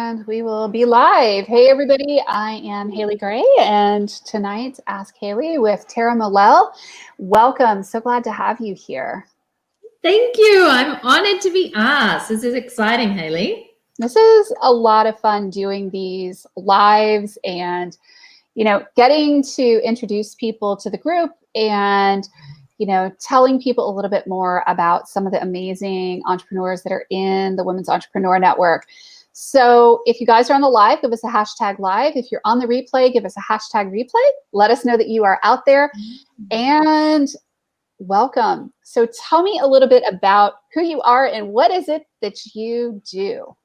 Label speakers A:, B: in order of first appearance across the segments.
A: And we will be live. Hey, everybody. I am Haley Gray, and tonight's Ask Haley with Tara Mollel. Welcome. So glad to have you here.
B: Thank you. I'm honored to be asked. This is exciting, Haley.
A: This is a lot of fun doing these lives and, getting to introduce people to the group and, telling people a little bit more about some of the amazing entrepreneurs that are in the Women's Entrepreneur Network. So if you guys are on the live, give us a hashtag live. If you're on the replay, give us a hashtag replay. Let us know that you are out there. And welcome. So tell me a little bit about who you are and what is it that you do?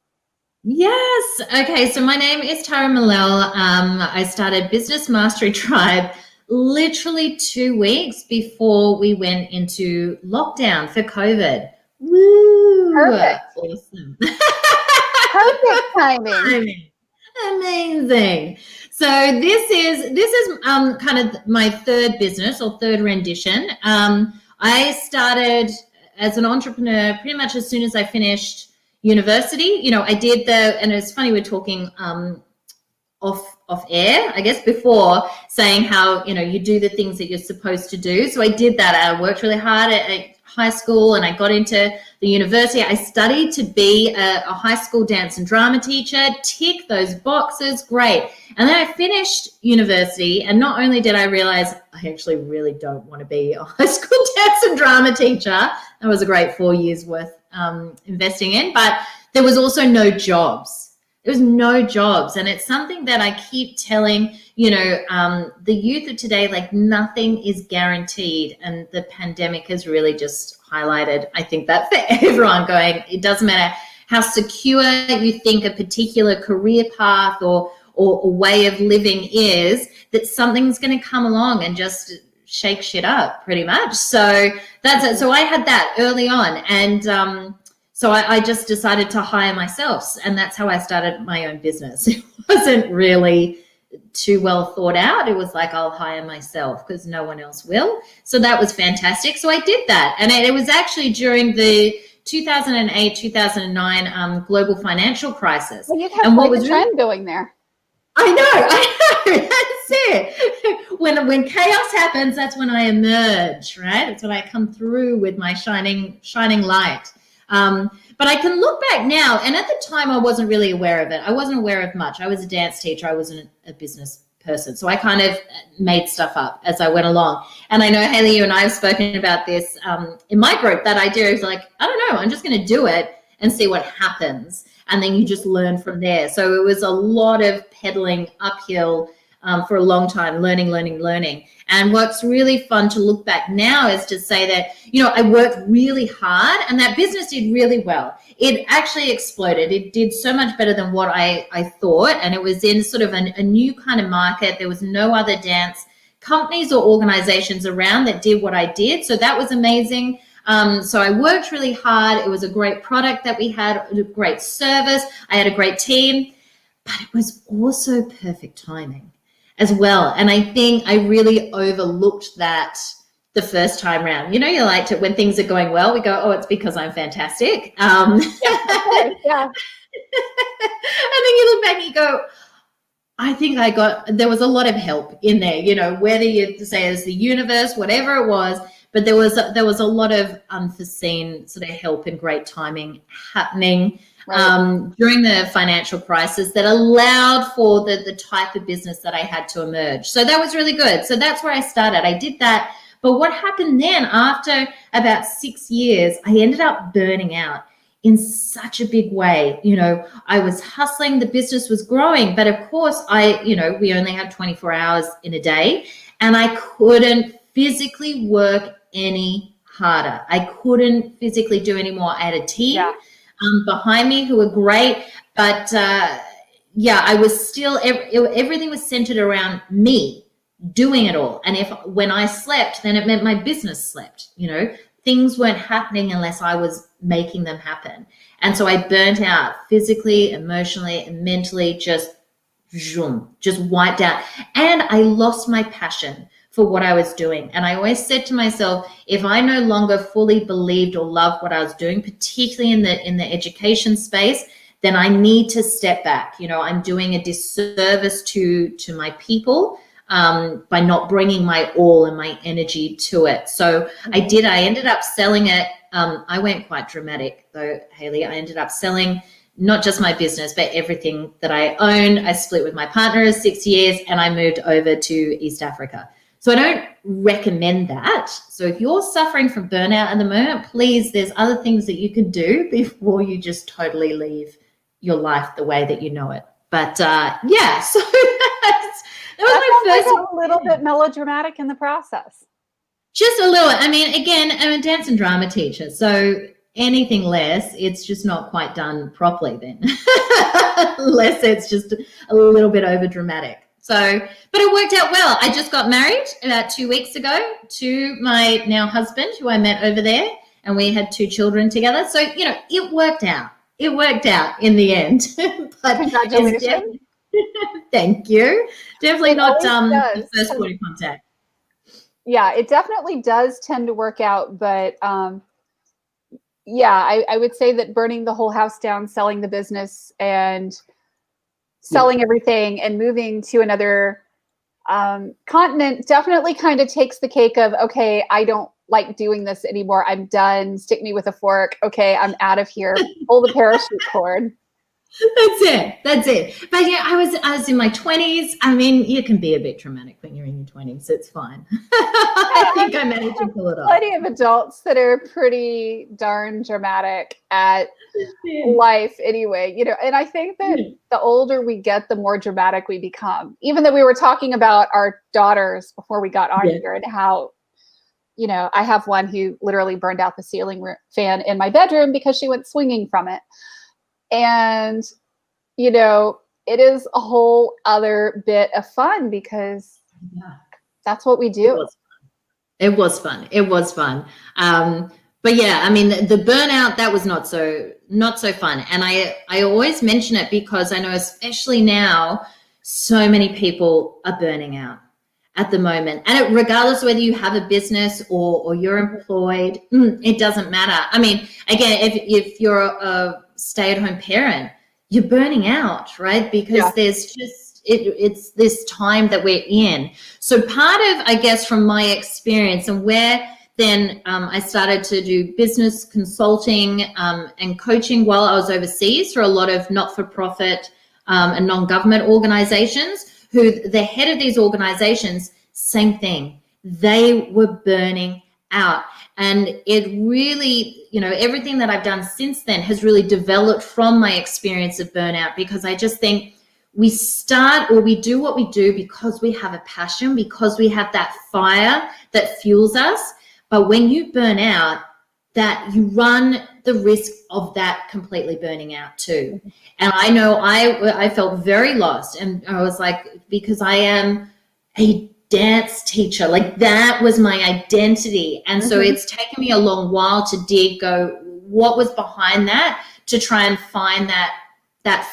B: Yes. Okay. So my name is Tara Mollel. I started Business Mastery Tribe literally 2 weeks before we went into lockdown for COVID. Woo!
A: Perfect.
B: Awesome.
A: Perfect timing.
B: Amazing. So this is kind of my third business or third rendition. I started as an entrepreneur pretty much as soon as I finished university. I did and it's funny we're talking off air, I guess, before, saying how you do the things that you're supposed to do. So I did that. I worked really hard at high school and I got into the university. I studied to be a high school dance and drama teacher, tick those boxes, great. And then I finished university, and not only did I realize I actually really don't want to be a high school dance and drama teacher, that was a great 4 years worth investing in, but there was also no jobs. There was no jobs. And it's something that I keep telling, the youth of today, like nothing is guaranteed. And the pandemic has really just highlighted, I think, that for everyone going, it doesn't matter how secure you think a particular career path or way of living is, that something's going to come along and just shake shit up pretty much. So that's it. So I had that early on. And, so I just decided to hire myself, and that's how I started my own business. It wasn't really too well thought out. It was like, I'll hire myself because no one else will. So that was fantastic. So I did that. And it was actually during the 2008, 2009 global financial crisis.
A: Well, you have quite a trend going there.
B: I know. That's it. When chaos happens, that's when I emerge, right? That's when I come through with my shining light. But I can look back now, and at the time I wasn't really aware of it. I wasn't aware of much. I was a dance teacher. I wasn't a business person. So I kind of made stuff up as I went along. And I know, Haley, you and I have spoken about this in my group. That idea is like, I don't know, I'm just going to do it and see what happens. And then you just learn from there. So it was a lot of pedaling uphill for a long time, learning. And what's really fun to look back now is to say that, I worked really hard and that business did really well. It actually exploded. It did so much better than what I thought. And it was in sort of a new kind of market. There was no other dance companies or organizations around that did what I did. So that was amazing. So I worked really hard. It was a great product that we had, a great service. I had a great team, but it was also perfect timing as well. And I think I really overlooked that the first time round. You like to, when things are going well, we go, oh, it's because I'm fantastic.
A: Yeah.
B: And then you look back and you go, I think there was a lot of help in there, whether you say it's the universe, whatever it was, but there was a lot of unforeseen sort of help and great timing happening during the financial crisis that allowed for the type of business that I had to emerge. So that was really good. So that's where I started. I did that. But what happened then, after about 6 years, I ended up burning out in such a big way. I was hustling, the business was growing, but of course we only had 24 hours in a day, and I couldn't physically work any harder. I couldn't physically do any more. I had a team behind me who were great, but I was still, everything was centered around me doing it all. And when I slept, then it meant my business slept. Things weren't happening unless I was making them happen. And so I burnt out physically, emotionally, and mentally, just wiped out. And I lost my passion for what I was doing. And I always said to myself, if I no longer fully believed or loved what I was doing, particularly in the education space, then I need to step back. You know, I'm doing a disservice to my people by not bringing my all and my energy to it. So I ended up selling it. I went quite dramatic though, Hayley. I ended up selling not just my business, but everything that I own. I split with my partner of 6 years and I moved over to East Africa. So I don't recommend that. So if you're suffering from burnout at the moment, please, there's other things that you can do before you just totally leave your life the way that you know it. But yeah, so that was my first.
A: Like a little bit melodramatic in the process.
B: Just a little. I mean, again, I'm a dance and drama teacher, so anything less, it's just not quite done properly then. Unless it's just a little bit over dramatic. So, but it worked out well. I just got married about 2 weeks ago to my now husband, who I met over there, and we had 2 children together. So, you know, it worked out. It worked out in the end. But
A: congratulations.
B: Thank you. Definitely not the first point of contact.
A: Yeah, it definitely does tend to work out, but yeah, I would say that burning the whole house down, selling the business and selling everything and moving to another continent definitely kind of takes the cake of, okay, I don't like doing this anymore. I'm done. Stick me with a fork. Okay, I'm out of here. Pull the parachute cord.
B: That's it. But yeah, I was in my 20s. I mean, you can be a bit traumatic when you're in your 20s. It's fine. I think I managed to pull it off.
A: Plenty of adults that are pretty darn dramatic at life anyway, you know, and I think that the older we get, the more dramatic we become. Even though we were talking about our daughters before we got on here and how, you know, I have one who literally burned out the ceiling fan in my bedroom because she went swinging from it. And, you know, it is a whole other bit of fun because that's what we do.
B: It was fun. But yeah, I mean, the burnout, that was not so fun. And I always mention it because I know, especially now, so many people are burning out at the moment. And regardless of whether you have a business or you're employed, it doesn't matter. I mean, again, if you're a stay-at-home parent, you're burning out, right? Because there's just, it's this time that we're in. So part of, I guess, from my experience and where then I started to do business consulting and coaching while I was overseas for a lot of not-for-profit and non-government organizations, who the head of these organizations, same thing. They were burning out. And it really, you know, everything that I've done since then has really developed from my experience of burnout, because I just think we do what we do because we have a passion, because we have that fire that fuels us. But when you burn out, that you run the risk of that completely burning out too. And I know I felt very lost, and I was like, because I am a dance teacher, like that was my identity. And so it's taken me a long while to go, what was behind that, to try and find that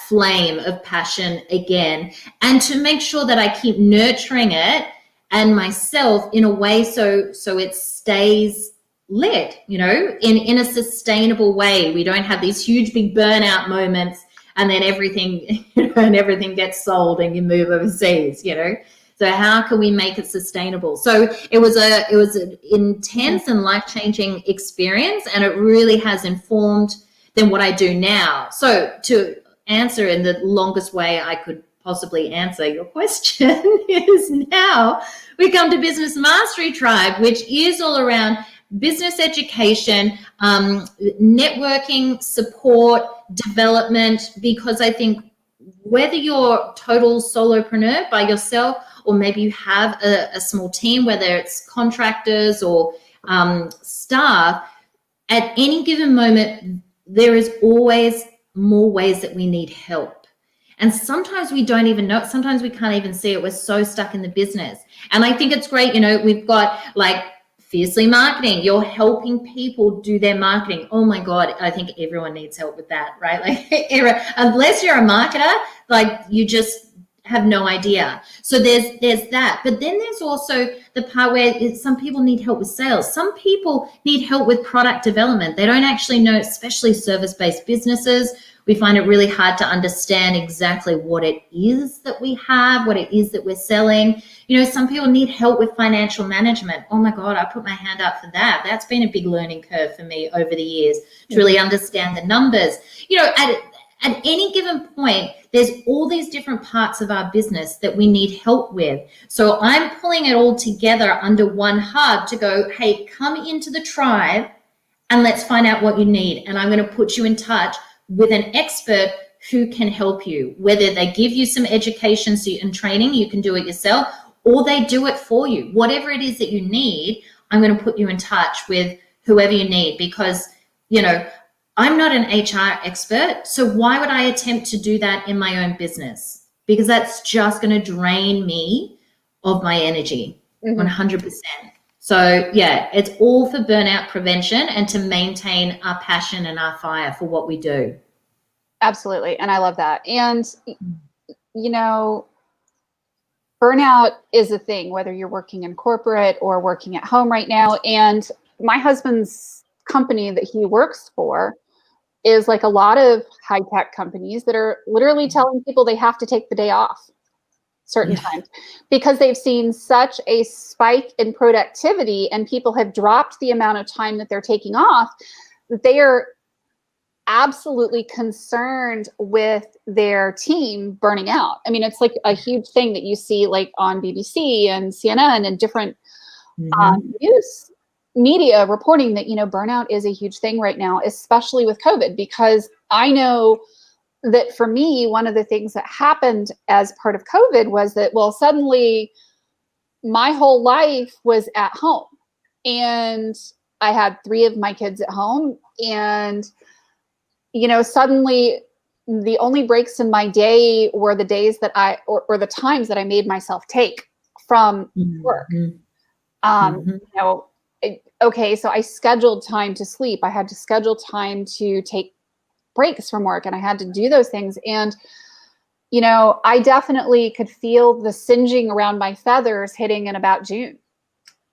B: flame of passion again, and to make sure that I keep nurturing it and myself in a way so it stays lit, you know, in a sustainable way. We don't have these huge big burnout moments and then everything, you know, and everything gets sold and you move overseas, you know. So how can we make it sustainable? So it was an intense and life-changing experience, and it really has informed then what I do now. So to answer in the longest way I could possibly answer your question is, now we come to Business Mastery Tribe, which is all around business education, networking, support, development, because I think whether you're total solopreneur by yourself, or maybe you have a small team, whether it's contractors or staff, at any given moment, there is always more ways that we need help. And sometimes we don't even know it. Sometimes we can't even see it. We're so stuck in the business. And I think it's great, you know, we've got like Fiercely Marketing. You're helping people do their marketing. Oh my God, I think everyone needs help with that, right? Like, unless you're a marketer, like you just have no idea. So there's that. But then there's also the part where some people need help with sales. Some people need help with product development. They don't actually know, especially service-based businesses, We find it really hard to understand exactly what it is that we have, what it is that we're selling. You know, some people need help with financial management. Oh my God, I put my hand up for that. That's been a big learning curve for me over the years to really understand the numbers. You know, at any given point, there's all these different parts of our business that we need help with. So I'm pulling it all together under one hub to go, hey, come into the tribe and let's find out what you need. And I'm going to put you in touch with an expert who can help you, whether they give you some education and training, you can do it yourself, or they do it for you. Whatever it is that you need, I'm going to put you in touch with whoever you need, because, you know, I'm not an HR expert. So why would I attempt to do that in my own business? Because that's just going to drain me of my energy, 100%. So yeah, it's all for burnout prevention and to maintain our passion and our fire for what we do.
A: Absolutely. And I love that. And, you know, burnout is a thing, whether you're working in corporate or working at home right now. And my husband's company that he works for is like a lot of high-tech companies that are literally telling people they have to take the day off certain times because they've seen such a spike in productivity and people have dropped the amount of time that they're taking off, that they are absolutely concerned with their team burning out. I mean, it's like a huge thing that you see like on BBC and CNN and different news media reporting that, you know, burnout is a huge thing right now, especially with COVID, because I know that for me, one of the things that happened as part of COVID was that, well, suddenly my whole life was at home and I had 3 of my kids at home. And, you know, suddenly the only breaks in my day were the days that or the times that I made myself take from work. You know, okay, so I scheduled time to sleep. I had to schedule time to take breaks from work, and I had to do those things. And, you know, I definitely could feel the singeing around my feathers hitting in about June.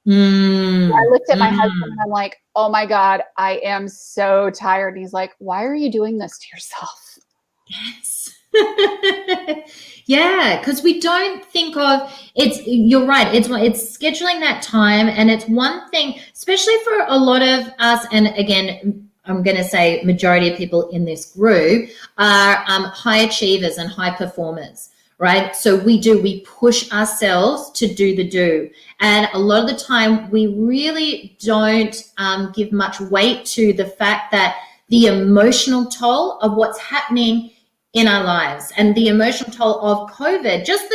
A: I looked at my husband and I'm like, oh my God, I am so tired. And he's like, why are you doing this to yourself?
B: Yes. Yeah, because we don't think of you're right, it's scheduling that time. And it's one thing, especially for a lot of us, and again, I'm going to say majority of people in this group are high achievers and high performers, right? So we push ourselves to do. And a lot of the time we really don't give much weight to the fact that the emotional toll of what's happening in our lives and the emotional toll of COVID, just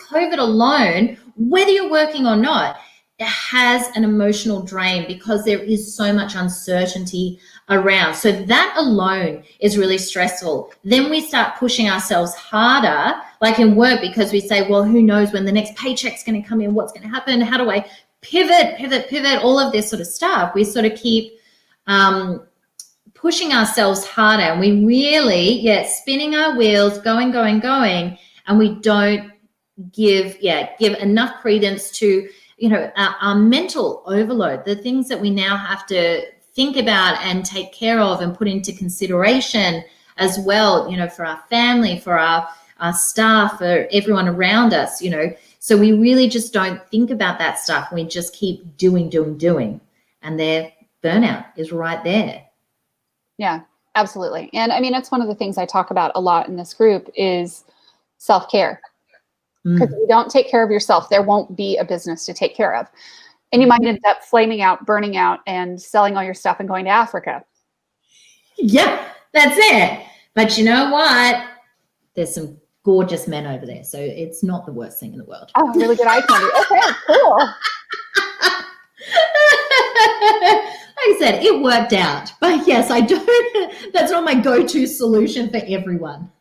B: COVID alone, whether you're working or not, it has an emotional drain because there is so much uncertainty around. So that alone is really stressful. Then we start pushing ourselves harder, like in work, because we say, well, who knows when the next paycheck's going to come in, what's going to happen, how do I pivot, all of this sort of stuff. We sort of keep pushing ourselves harder, and we really, spinning our wheels, going, and we don't give enough credence to, you know, our mental overload, the things that we now have to think about and take care of and put into consideration as well, you know, for our family, for our staff, for everyone around us, you know. So we really just don't think about that stuff. We just keep doing. And their burnout is right there.
A: Yeah, absolutely. And I mean, it's one of the things I talk about a lot in this group is self-care. Because if you don't take care of yourself, there won't be a business to take care of. And you might end up flaming out, burning out, and selling all your stuff and going to Africa.
B: Yeah, that's it. But you know what? There's some gorgeous men over there, so it's not the worst thing in the world.
A: Oh, really good eye candy. Okay, cool.
B: Like I said, it worked out. But yes, I don't. That's not my go-to solution for everyone.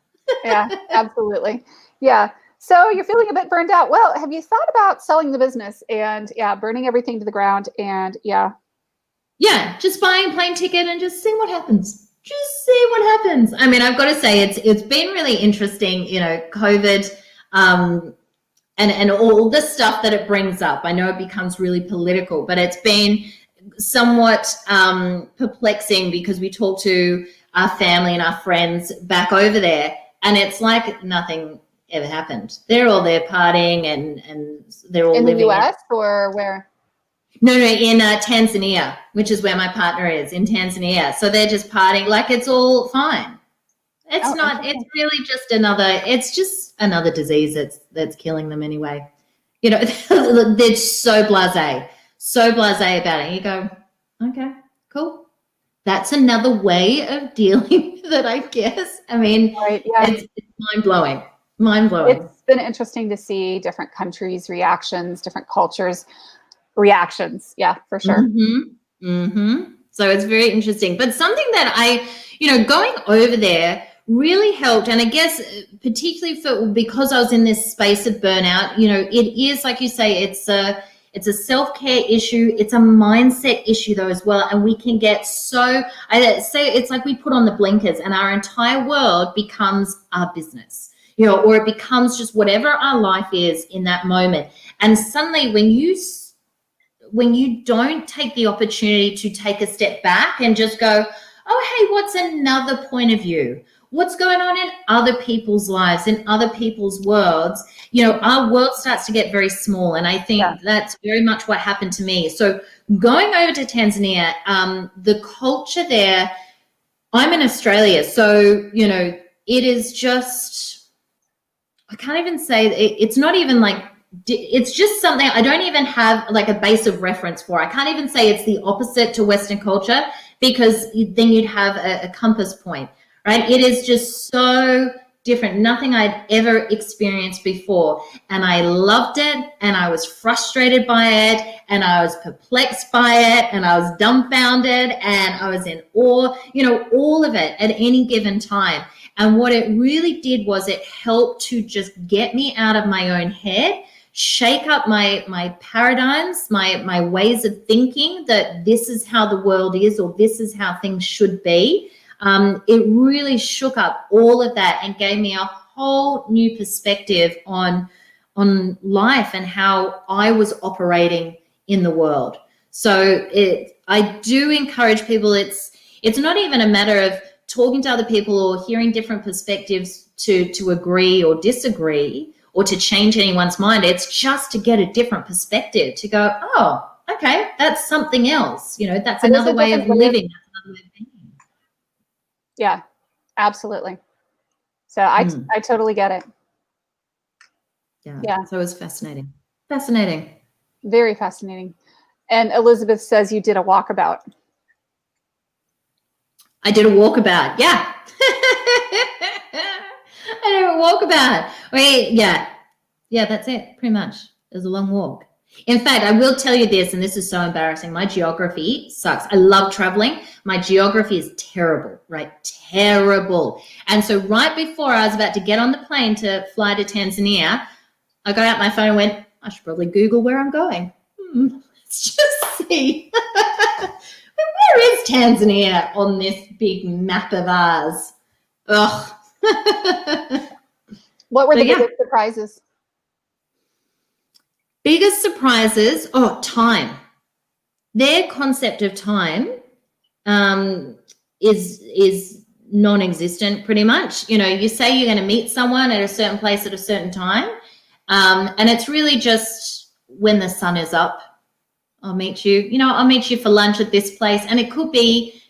A: Yeah, absolutely. Yeah. So you're feeling a bit burned out. Well, have you thought about selling the business and burning everything to the ground and
B: just buying a plane ticket and just seeing what happens. I mean, I've got to say it's been really interesting, you know, COVID and all the stuff that it brings up. I know it becomes really political, but it's been somewhat perplexing because we talk to our family and our friends back over there, and it's like nothing ever happened. They're all there partying and they're all
A: In the
B: living
A: US or where?
B: No, in Tanzania, which is where my partner is, in Tanzania. So they're just partying like it's all fine. It's not. It's really just another disease that's killing them anyway. You know, they're so blasé about it. You go, okay, cool. That's another way of dealing with it, I guess. I mean,
A: Right, yeah.
B: it's mind blowing. Mind blowing.
A: It's been interesting to see different countries' reactions, different cultures' reactions. Yeah, for sure.
B: Mm-hmm. Mm-hmm. So it's very interesting. But something that going over there really helped. And I guess particularly because I was in this space of burnout, it is, like you say, it's a self-care issue. It's a mindset issue though as well. And we can get I say it's like we put on the blinkers and our entire world becomes our business. Or it becomes just whatever our life is in that moment. And suddenly when you don't take the opportunity to take a step back and just go, oh, hey, what's another point of view? What's going on in other people's lives, in other people's worlds? Our world starts to get very small. And I think that's very much what happened to me. So going over to Tanzania, the culture there, I'm in Australia. So, it is just, I can't even say, it's not even like, it's just something I don't even have like a base of reference for. I can't even say it's the opposite to Western culture, because then you'd have a compass point, right? It is just so different, nothing I'd ever experienced before. And I loved it, and I was frustrated by it, and I was perplexed by it, and I was dumbfounded, and I was in awe, all of it at any given time. And what it really did was it helped to just get me out of my own head, shake up my paradigms, my ways of thinking that this is how the world is, or this is how things should be. It really shook up all of that and gave me a whole new perspective on life and how I was operating in the world. So I do encourage people. It's not even a matter of talking to other people or hearing different perspectives to agree or disagree or to change anyone's mind. It's just to get a different perspective, to go, oh, okay, that's something else. That's another way of living. That's another way of being.
A: Yeah, absolutely. So I totally get it.
B: Yeah. So it was fascinating. Fascinating.
A: Very fascinating. And Elizabeth says you did a walkabout.
B: I did a walkabout. Yeah. I did a walkabout. Yeah, that's it. Pretty much. It was a long walk. In fact, I will tell you this, and this is so embarrassing. My geography sucks. I love traveling. My geography is terrible, right? Terrible. And so right before I was about to get on the plane to fly to Tanzania, I got out my phone and went, I should probably Google where I'm going. Let's just see. Where is Tanzania on this big map of ours? Ugh.
A: What were the biggest surprises?
B: Biggest surprises? Oh, time. Their concept of time is non-existent pretty much. You say you're going to meet someone at a certain place at a certain time, and it's really just when the sun is up. I'll meet you. I'll meet you for lunch at this place, and it could be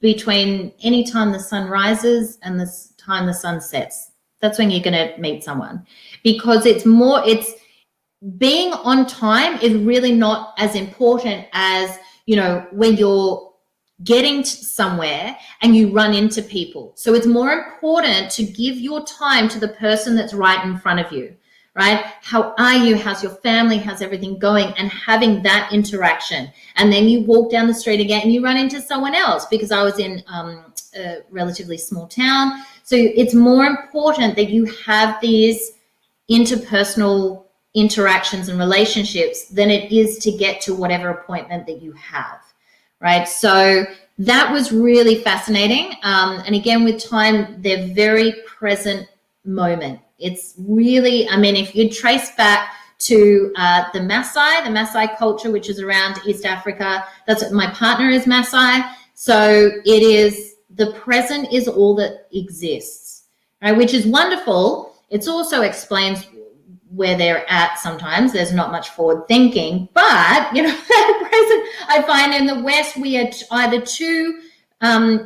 B: between any time the sun rises and the time the sun sets. That's when you're going to meet someone, because it's being on time is really not as important as, when you're getting somewhere and you run into people. So it's more important to give your time to the person that's right in front of you, right? How are you? How's your family? How's everything going? And having that interaction. And then you walk down the street again and you run into someone else, because I was in a relatively small town. So it's more important that you have these interpersonal interactions and relationships than it is to get to whatever appointment that you have, right? So that was really fascinating. And again, with time, they're very present moment. It's really, if you trace back to the Maasai culture, which is around East Africa, that's what my partner is Maasai. So it is the present is all that exists, right? Which is wonderful. It also explains where they're at sometimes. There's not much forward thinking, but, you know, at present, I find in the West, we are either too,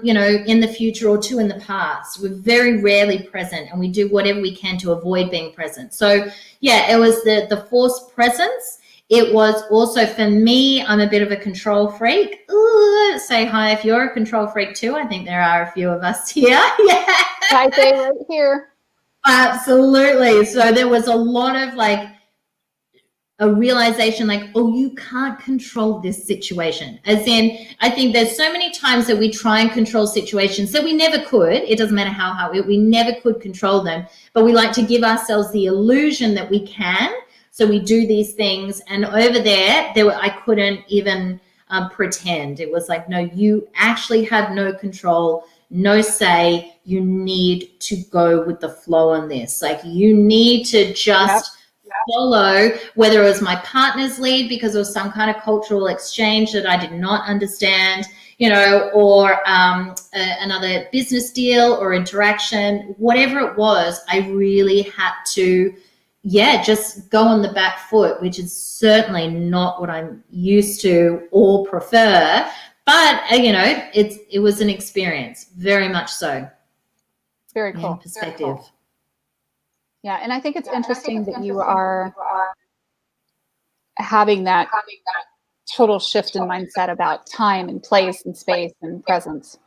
B: you know, in the future or too in the past. We're very rarely present, and we do whatever we can to avoid being present. So yeah, it was the forced presence. It was also, for me, I'm a bit of a control freak. Ooh, say hi if you're a control freak too. I think there are a few of us here. Yeah.
A: I say right here.
B: Absolutely. So there was a lot of like a realization like, oh, you can't control this situation. As in, I think there's so many times that we try and control situations that we never could. It doesn't matter how we never could control them, but we like to give ourselves the illusion that we can. So we do these things, and over there I couldn't even pretend. It was like, no, you actually have no control, no say. You need to go with the flow on this. Like, you need to just follow, whether it was my partner's lead because it was some kind of cultural exchange that I did not understand, you know, or another business deal or interaction, whatever it was, I really had to, just go on the back foot, which is certainly not what I'm used to or prefer. But, you know, it was an experience, very much so.
A: Very cool.
B: Perspective.
A: Very cool. Yeah, and I think it's interesting that you are having that total shift in mindset about time and place and space and presence.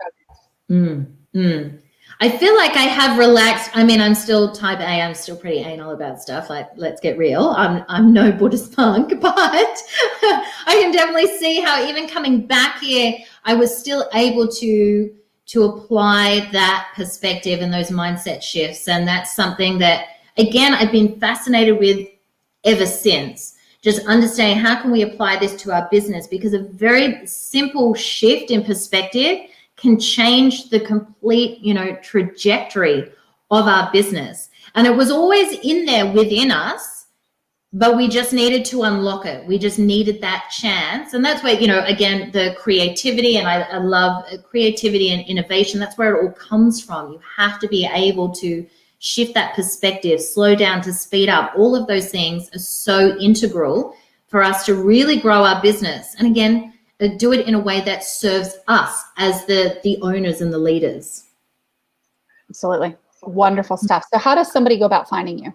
B: I feel like I have relaxed. I mean, I'm still type A. I'm still pretty anal about stuff. Like, let's get real. I'm no Buddhist monk, but I can definitely see how even coming back here, I was still able to apply that perspective and those mindset shifts. And that's something that, again, I've been fascinated with ever since. Just understanding how can we apply this to our business, because a very simple shift in perspective can change the complete, you know, trajectory of our business. And it was always in there within us, but we just needed to unlock it. We just needed that chance. And that's where, you know, again, the creativity, and I love creativity and innovation. That's where it all comes from. You have to be able to shift that perspective, slow down to speed up. All of those things are so integral for us to really grow our business. And again, do it in a way that serves us as the owners and the leaders.
A: Absolutely. Wonderful stuff. So how does somebody go about finding you?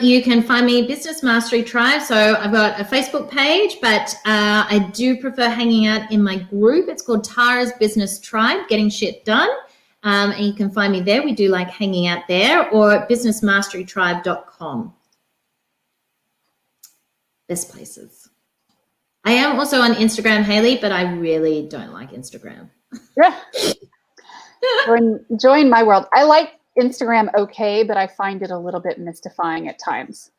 B: You can find me Business Mastery Tribe. So I've got a Facebook page, but I do prefer hanging out in my group. It's called Tara's Business Tribe, Getting Shit Done. And you can find me there. We do like hanging out there, or at businessmasterytribe.com. Best places. I am also on Instagram, Hayley, but I really don't like Instagram.
A: Join my world. I like Instagram okay, but I find it a little bit mystifying at times.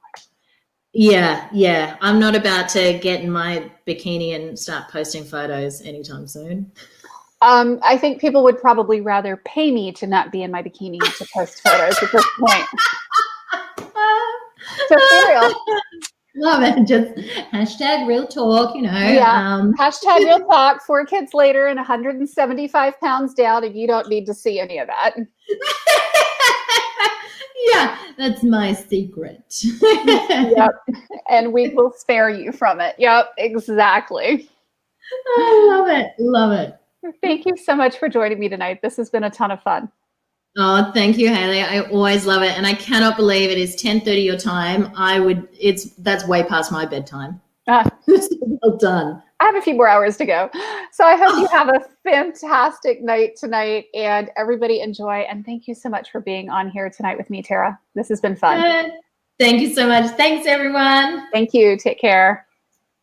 B: Yeah. I'm not about to get in my bikini and start posting photos anytime soon.
A: I think people would probably rather pay me to not be in my bikini to post photos at this point. So for real.
B: Love it. Just hashtag real talk, you know.
A: Yeah. Hashtag real talk, 4 kids later and 175 pounds down, and you don't need to see any of that.
B: Yeah, that's my secret.
A: Yep. And we will spare you from it. Yep, exactly.
B: I love it.
A: Thank you so much for joining me tonight. This has been a ton of fun.
B: Oh, thank you, Hayley. I always love it. And I cannot believe it is 10:30 your time. That's way past my bedtime. Well done.
A: I have a few more hours to go. So I hope you have a fantastic night tonight, and everybody enjoy. And thank you so much for being on here tonight with me, Tara. This has been fun.
B: Thank you so much. Thanks, everyone.
A: Thank you. Take care.